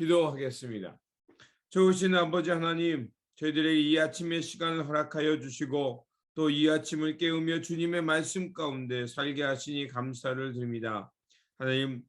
기도하겠습니다. 좋으신 아버지 하나님, 저희들에게 이 아침의 시간을 허락하여 주시고 또 이 아침을 깨우며 주님의 말씀 가운데 살게 하시니 감사를 드립니다. 하나님,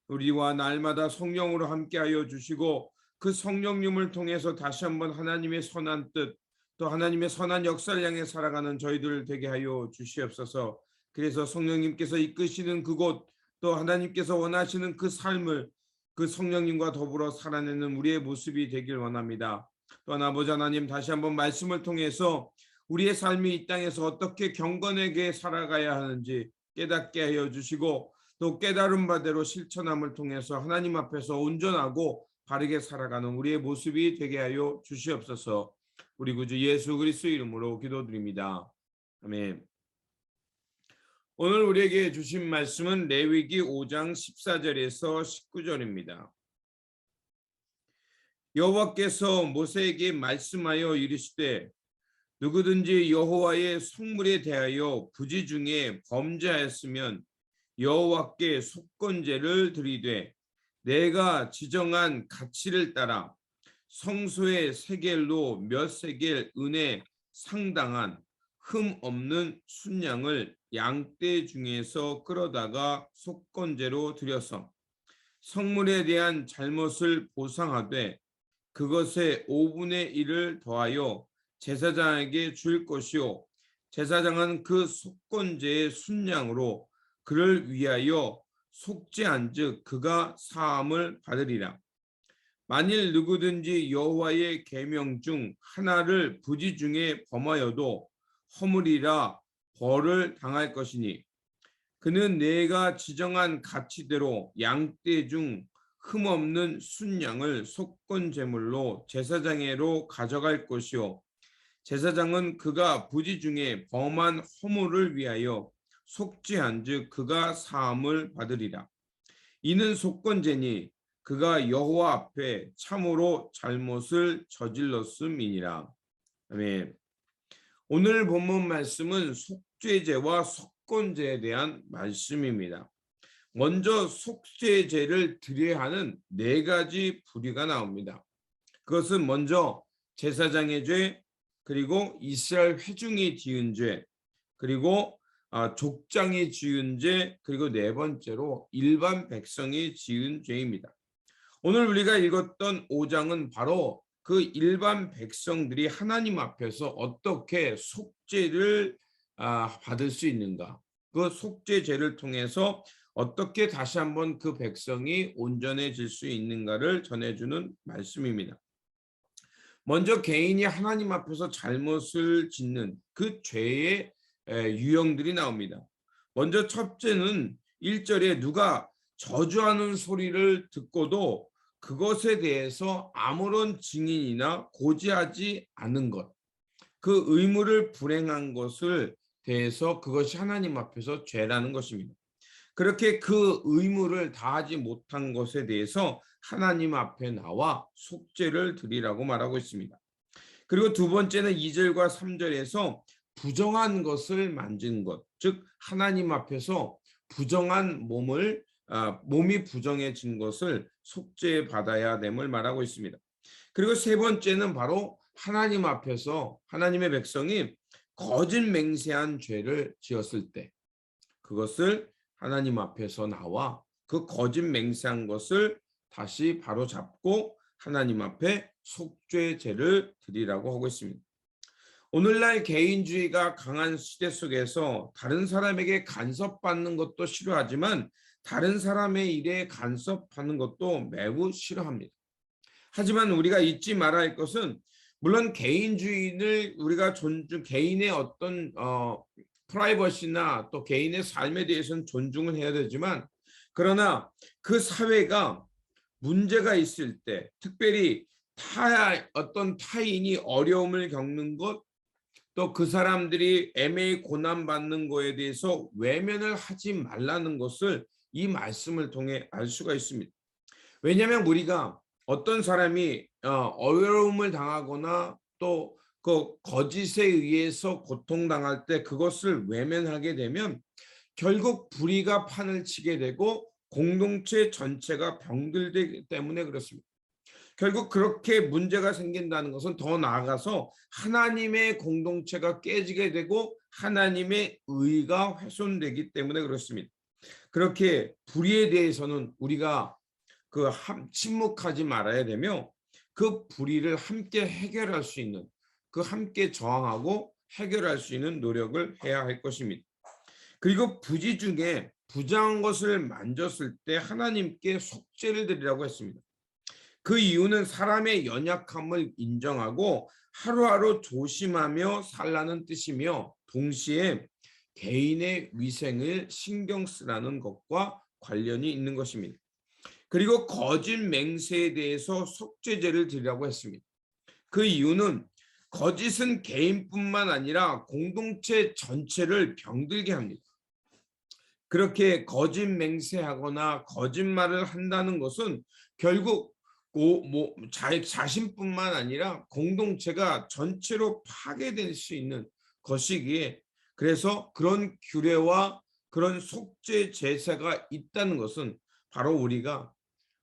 우리와 날마다 성령으로 함께하여 주시고 그 성령님을 통해서 다시 한번 하나님의 선한 뜻, 또 하나님의 선한 역사를 향해 살아가는 저희들 되게 하여 주시옵소서. 그래서 성령님께서 이끄시는 그곳, 또 하나님께서 원하시는 그 삶을 그 성령님과 더불어 살아내는 우리의 모습이 되길 원합니다. 또한 아버지 하나님, 다시 한번 말씀을 통해서 우리의 삶이 이 땅에서 어떻게 경건하게 살아가야 하는지 깨닫게 하여 주시고 또 깨달은 바대로 실천함을 통해서 하나님 앞에서 온전하고 바르게 살아가는 우리의 모습이 되게 하여 주시옵소서. 우리 구주 예수 그리스도 이름으로 기도드립니다. 아멘. 오늘 우리에게 주신 말씀은 레위기 5장 14절에서 19절입니다. 여호와께서 모세에게 말씀하여 이르시되 누구든지 여호와의 성물에 대하여 부지 중에 범죄하였으면 여호와께 속건제를 드리되 내가 지정한 가치를 따라 성소의 세겔로 몇 세겔 은에 상당한 흠 없는 순양을 양떼 중에서 끌어다가 속건제로 드려서 성물에 대한 잘못을 보상하되 그것의 5분의 1을 더하여 제사장에게 줄 것이요 제사장은 그 속건제의 순양으로 그를 위하여 속죄한즉 그가 사함을 받으리라. 만일 누구든지 여호와의 계명 중 하나를 부지 중에 범하여도 허물이라 벌을 당할 것이니 그는 내가 지정한 가치대로 양떼 중 흠없는 순양을 속건 제물로 제사장에로 가져갈 것이요 제사장은 그가 부지 중에 범한 허물을 위하여 속죄한즉 그가 사함을 받으리라. 이는 속건제니 그가 여호와 앞에 참으로 잘못을 저질렀음이니라. 아멘. 오늘 본문 말씀은 속죄제와 속건제에 대한 말씀입니다. 먼저 속죄제를 드려야 하는 4가지 부류가 나옵니다. 그것은 먼저 제사장의 죄, 그리고 이스라엘 회중이 지은 죄, 그리고 족장이 지은 죄, 그리고 4번째로 일반 백성이 지은 죄입니다. 오늘 우리가 읽었던 5장은 바로 그 일반 백성들이 하나님 앞에서 어떻게 속죄를 받을 수 있는가, 그 속죄제를 통해서 어떻게 다시 한번 그 백성이 온전해질 수 있는가를 전해주는 말씀입니다. 먼저 개인이 하나님 앞에서 잘못을 짓는 그 죄의 유형들이 나옵니다. 먼저 첫째는 1절에 누가 저주하는 소리를 듣고도 그것에 대해서 아무런 증인이나 고지하지 않은 것, 그 의무를 불행한 것을 대해서 그것이 하나님 앞에서 죄라는 것입니다. 그렇게 그 의무를 다하지 못한 것에 대해서 하나님 앞에 나와 속죄를 드리라고 말하고 있습니다. 그리고 두 번째는 2절과 3절에서 부정한 것을 만진 것, 즉 하나님 앞에서 부정한 몸이 부정해진 것을 속죄 받아야 됨을 말하고 있습니다. 그리고 세 번째는 바로 하나님 앞에서 하나님의 백성이 거짓 맹세한 죄를 지었을 때 그것을 하나님 앞에서 나와 그 거짓 맹세한 것을 다시 바로잡고 하나님 앞에 속죄제를 드리라고 하고 있습니다. 오늘날 개인주의가 강한 시대 속에서 다른 사람에게 간섭받는 것도 싫어하지만 다른 사람의 일에 간섭하는 것도 매우 싫어합니다. 하지만 우리가 잊지 말아야 할 것은 물론 개인주의를 우리가 개인의 어떤 프라이버시나 또 개인의 삶에 대해서는 존중을 해야 되지만 그러나 그 사회가 문제가 있을 때 특별히 어떤 타인이 어려움을 겪는 것 또 그 사람들이 애매히 고난받는 거에 대해서 외면을 하지 말라는 것을 이 말씀을 통해 알 수가 있습니다. 왜냐하면 우리가 어떤 사람이 어려움을 당하거나 또 그 거짓에 의해서 고통당할 때 그것을 외면하게 되면 결국 불의가 판을 치게 되고 공동체 전체가 병들기 때문에 그렇습니다. 결국 그렇게 문제가 생긴다는 것은 더 나아가서 하나님의 공동체가 깨지게 되고 하나님의 의가 훼손되기 때문에 그렇습니다. 그렇게 불의에 대해서는 우리가 침묵하지 말아야 되며 그 불의를 함께 해결할 수 있는, 그 함께 저항하고 해결할 수 있는 노력을 해야 할 것입니다. 그리고 부지 중에 부정한 것을 만졌을 때 하나님께 속죄를 드리라고 했습니다. 그 이유는 사람의 연약함을 인정하고 하루하루 조심하며 살라는 뜻이며 동시에 개인의 위생을 신경 쓰라는 것과 관련이 있는 것입니다. 그리고 거짓 맹세에 대해서 속죄제를 드리라고 했습니다. 그 이유는 거짓은 개인뿐만 아니라 공동체 전체를 병들게 합니다. 그렇게 거짓 맹세하거나 거짓말을 한다는 것은 결국 자신뿐만 아니라 공동체가 전체로 파괴될 수 있는 것이기에, 그래서 그런 규례와 그런 속죄 제사가 있다는 것은 바로 우리가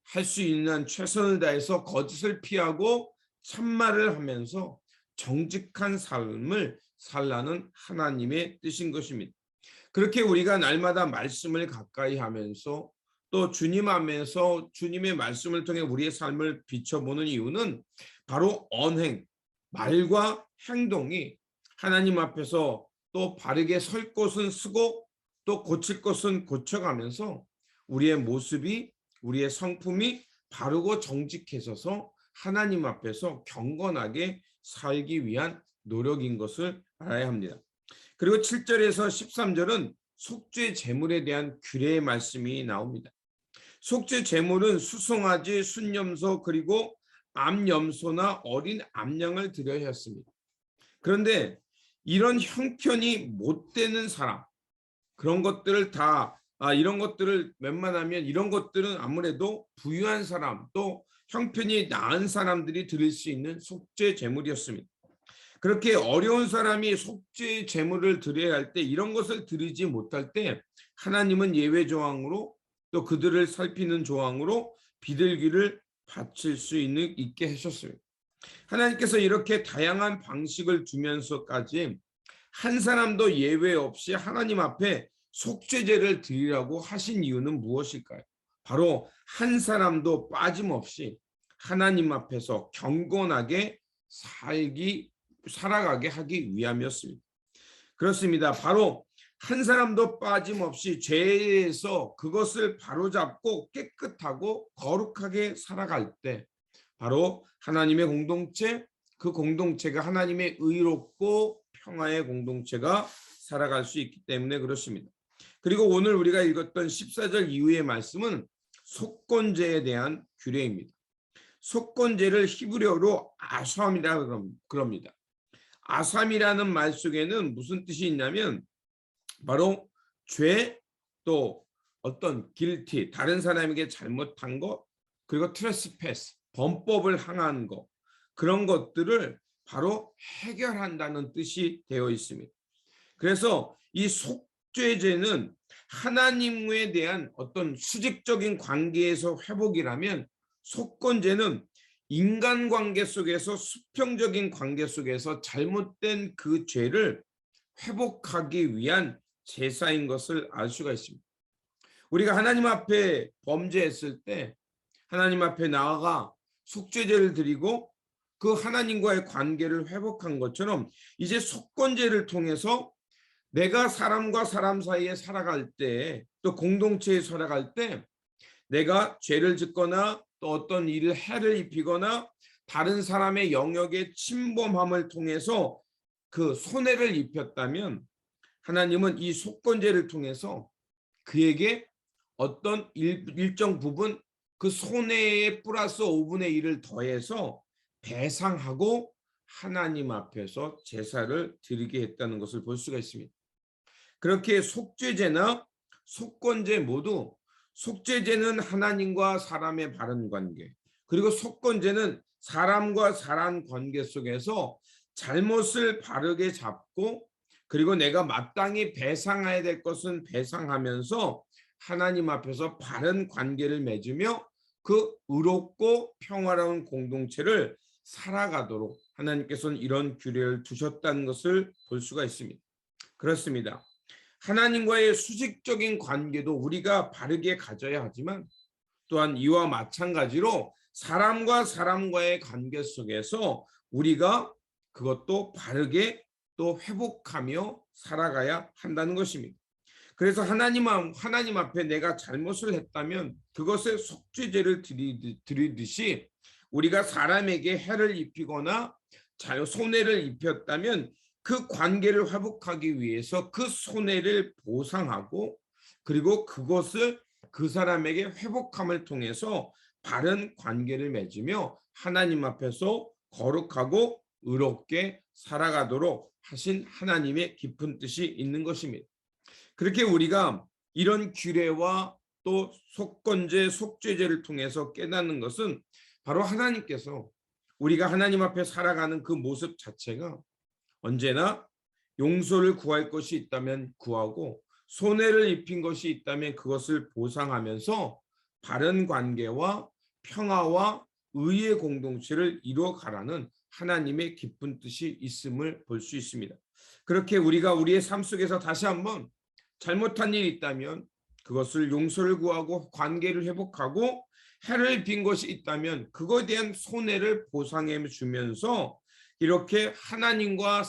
할 수 있는 최선을 다해서 거짓을 피하고 참말을 하면서 정직한 삶을 살라는 하나님의 뜻인 것입니다. 그렇게 우리가 날마다 말씀을 가까이 하면서 또 주님 하면서 주님의 말씀을 통해 우리의 삶을 비춰보는 이유는 바로 언행, 말과 행동이 하나님 앞에서 또 바르게 설 곳은 쓰고 또 고칠 것은 고쳐가면서 우리의 모습이, 우리의 성품이 바르고 정직해져서 하나님 앞에서 경건하게 살기 위한 노력인 것을 알아야 합니다. 그리고 7절에서 13절은 속죄 제물에 대한 규례의 말씀이 나옵니다. 속죄 제물은 수송아지, 순염소 그리고 암염소나 어린 암양을 드려야 했습니다. 그런데 이런 형편이 못 되는 사람, 그런 것들을 이런 것들을 웬만하면 이런 것들은 아무래도 부유한 사람 또 형편이 나은 사람들이 드릴 수 있는 속죄 제물이었습니다. 그렇게 어려운 사람이 속죄 제물을 드려야 할 때, 이런 것을 드리지 못할 때 하나님은 예외 조항으로 또 그들을 살피는 조항으로 비둘기를 바칠 수 있게 하셨습니다. 하나님께서 이렇게 다양한 방식을 주면서까지 한 사람도 예외 없이 하나님 앞에 속죄제를 드리라고 하신 이유는 무엇일까요? 바로 한 사람도 빠짐없이 하나님 앞에서 경건하게 살아가게 하기 위함이었습니다. 그렇습니다. 바로 한 사람도 빠짐없이 죄에서 그것을 바로잡고 깨끗하고 거룩하게 살아갈 때 바로 하나님의 공동체, 그 공동체가 하나님의 의롭고 평화의 공동체가 살아갈 수 있기 때문에 그렇습니다. 그리고 오늘 우리가 읽었던 14절 이후의 말씀은 속건제에 대한 규례입니다. 속건제를 히브리어로 아삼이라고 그럽니다. 아삼이라는 말 속에는 무슨 뜻이 있냐면 바로 죄, 또 어떤 guilty, 다른 사람에게 잘못한 것, 그리고 trespass, 범법을 행한 것, 그런 것들을 바로 해결한다는 뜻이 되어 있습니다. 그래서 이 속죄제는 하나님에 대한 어떤 수직적인 관계에서 회복이라면, 속건제는 인간관계 속에서 수평적인 관계 속에서 잘못된 그 죄를 회복하기 위한 제사인 것을 알 수가 있습니다. 우리가 하나님 앞에 범죄했을 때 하나님 앞에 나아가 속죄제를 드리고 그 하나님과의 관계를 회복한 것처럼, 이제 속건제를 통해서 내가 사람과 사람 사이에 살아갈 때, 또 공동체에 살아갈 때 내가 죄를 짓거나 또 어떤 일을 해를 입히거나 다른 사람의 영역에 침범함을 통해서 그 손해를 입혔다면 하나님은 이 속건제를 통해서 그에게 어떤 일정 부분 그 손해의 플러스 5분의 1을 더해서 배상하고 하나님 앞에서 제사를 드리게 했다는 것을 볼 수가 있습니다. 그렇게 속죄제나 속건제 모두, 속죄제는 하나님과 사람의 바른 관계, 그리고 속건제는 사람과 사람 관계 속에서 잘못을 바르게 잡고 그리고 내가 마땅히 배상해야 될 것은 배상하면서 하나님 앞에서 바른 관계를 맺으며 그 의롭고 평화로운 공동체를 살아가도록 하나님께서는 이런 규례를 두셨다는 것을 볼 수가 있습니다. 그렇습니다. 하나님과의 수직적인 관계도 우리가 바르게 가져야 하지만 또한 이와 마찬가지로 사람과 사람과의 관계 속에서 우리가 그것도 바르게 또 회복하며 살아가야 한다는 것입니다. 그래서 하나님 앞에 내가 잘못을 했다면 그것에 속죄제를 드리듯이 우리가 사람에게 해를 입히거나 손해를 입혔다면 그 관계를 회복하기 위해서 그 손해를 보상하고 그리고 그것을 그 사람에게 회복함을 통해서 바른 관계를 맺으며 하나님 앞에서 거룩하고 의롭게 살아가도록 하신 하나님의 깊은 뜻이 있는 것입니다. 그렇게 우리가 이런 규례와 또 속건제, 속죄제를 통해서 깨닫는 것은 바로 하나님께서 우리가 하나님 앞에 살아가는 그 모습 자체가 언제나 용서를 구할 것이 있다면 구하고 손해를 입힌 것이 있다면 그것을 보상하면서 바른 관계와 평화와 의의 공동체를 이루어가라는 하나님의 깊은 뜻이 있음을 볼 수 있습니다. 그렇게 우리가 우리의 삶 속에서 다시 한번 잘못한 일이 있다면 그것을 용서를 구하고 관계를 회복하고 해를 입힌 것이 있다면 그거에 대한 손해를 보상해 주면서 이렇게 하나님과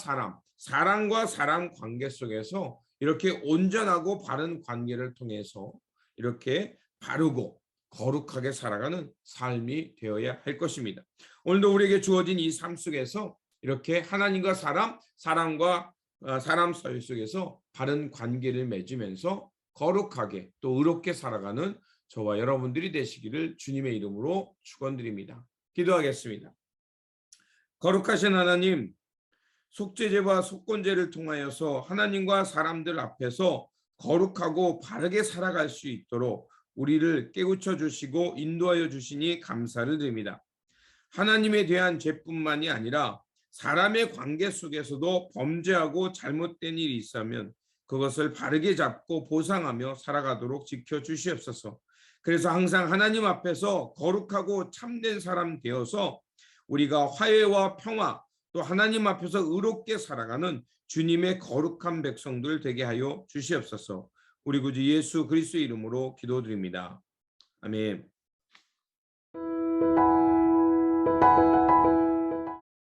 사람과 사람 관계 속에서 이렇게 온전하고 바른 관계를 통해서 이렇게 바르고 거룩하게 살아가는 삶이 되어야 할 것입니다. 오늘도 우리에게 주어진 이 삶 속에서 이렇게 하나님과 사람과 사람 사이 속에서 바른 관계를 맺으면서 거룩하게 또 의롭게 살아가는 저와 여러분들이 되시기를 주님의 이름으로 축원드립니다. 기도하겠습니다. 거룩하신 하나님, 속죄제와 속건제를 통하여서 하나님과 사람들 앞에서 거룩하고 바르게 살아갈 수 있도록 우리를 깨우쳐 주시고 인도하여 주시니 감사를 드립니다. 하나님에 대한 죄뿐만이 아니라 사람의 관계 속에서도 범죄하고 잘못된 일이 있으면 그것을 바르게 잡고 보상하며 살아가도록 지켜주시옵소서. 그래서 항상 하나님 앞에서 거룩하고 참된 사람 되어서 우리가 화해와 평화 또 하나님 앞에서 의롭게 살아가는 주님의 거룩한 백성들 되게 하여 주시옵소서. 우리 구주 예수 그리스도의 이름으로 기도드립니다. 아멘.